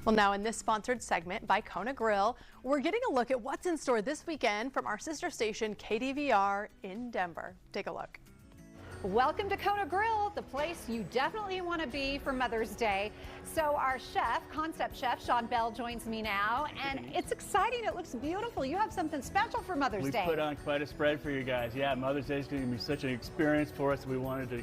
Well, now in this sponsored segment by Kona Grill, we're getting a look at what's in store this weekend from our sister station KDVR in Denver. Take a look. Welcome to Kona Grill, the place you definitely want to be for Mother's Day. So our chef, concept chef, Sean Bell joins me now, and it's exciting. It looks beautiful. You have something special for Mother's Day. We put on quite a spread for you guys. Yeah, Mother's Day is going to be such an experience for us. We wanted to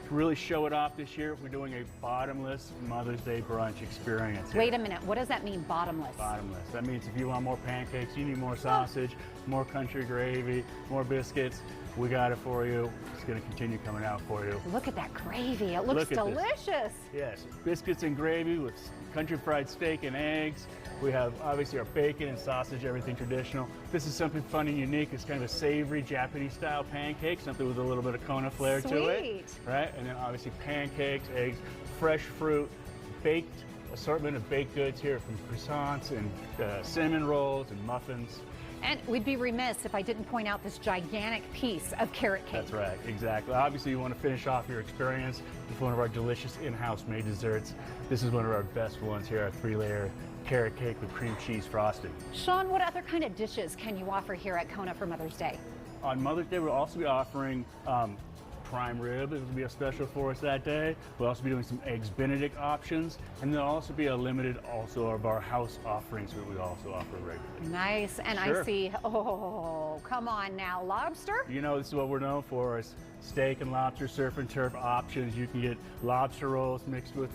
really show it off this year. We're doing a bottomless Mother's Day brunch experience here. Wait a minute. What does that mean, bottomless? Bottomless. That means if you want more pancakes, you need more sausage, more country gravy, more biscuits, we got it for you. It's going to continue coming out for you. Look at that gravy. It looks delicious. Yes, biscuits and gravy with country fried steak and eggs. We have obviously our bacon and sausage, everything traditional. This is something fun and unique. It's kind of a savory Japanese style pancake, something with a little bit of Kona flair to it. Right? And then obviously pancakes, eggs, fresh fruit, baked assortment of baked goods here from croissants and cinnamon rolls and muffins. And we'd be remiss if I didn't point out this gigantic piece of carrot cake. That's right, exactly. Obviously, you want to finish off your experience with one of our delicious in-house made desserts. This is one of our best ones here, our 3-layer carrot cake with cream cheese frosting. Sean, what other kind of dishes can you offer here at Kona for Mother's Day? On Mother's Day, we'll also be offering prime rib. It will be a special for us that day. We'll also be doing some eggs Benedict options, and there'll also be a limited of our house offerings that we also offer regularly. Nice, and sure. I see, oh, come on now, lobster? You know, this is what we're known for, is steak and lobster, surf and turf options. You can get lobster rolls mixed with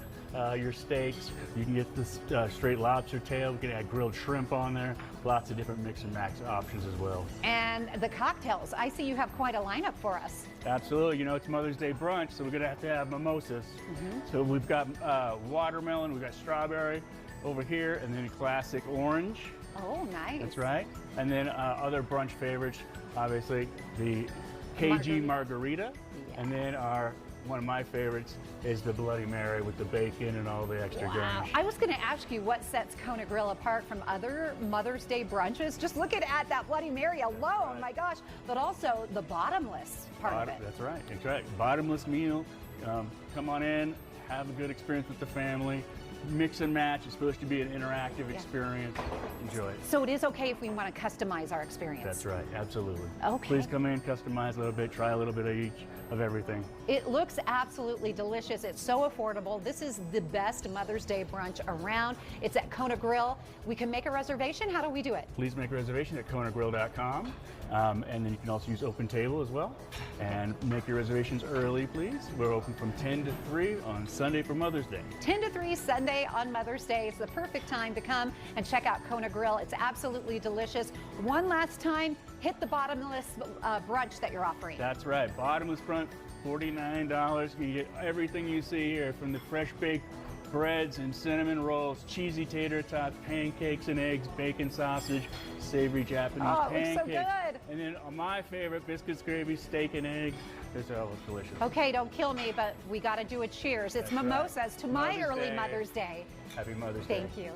your steaks. You can get this straight lobster tail. We can add grilled shrimp on there. Lots of different mix and match options as well. And the cocktails, I see you have quite a lineup for us. Absolutely. You know, it's Mother's Day brunch, so we're going to have mimosas. So we've got watermelon, we've got strawberry over here, and then classic orange. Oh, nice. That's right. And then other brunch favorites, obviously the KG Margarita. Yeah. And then one of my favorites is the Bloody Mary with the bacon and all the extra garnish. I was going to ask you what sets Kona Grill apart from other Mother's Day brunches. Just looking at that Bloody Mary alone, my gosh. But also the bottomless part of it. That's right. That's right. Bottomless meal. Come on in, have a good experience with the family. Mix and match. It's supposed to be an interactive experience. Enjoy it. So it is okay if we want to customize our experience? That's right. Absolutely. Okay. Please come in, customize a little bit, try a little bit of each of everything. It looks absolutely delicious. It's so affordable. This is the best Mother's Day brunch around. It's at Kona Grill. We can make a reservation. How do we do it? Please make a reservation at konagrill.com. And then you can also use Open Table as well. And make your reservations early, please. We're open from 10 to 3 on Sunday for Mother's Day. 10 to 3 Sunday on Mother's Day. It's the perfect time to come and check out Kona Grill. It's absolutely delicious. One last time, hit the bottomless brunch that you're offering. That's right. Bottomless brunch, $49. You can get everything you see here, from the fresh baked breads and cinnamon rolls, cheesy tater tots, pancakes and eggs, bacon sausage, savory Japanese pancakes. Looks so good. And then my favorite, biscuits, gravy, steak and eggs. It's all delicious. Okay, don't kill me, but we got to do a cheers. It's mimosas to my early Mother's Day. Happy Mother's Day. Thank you.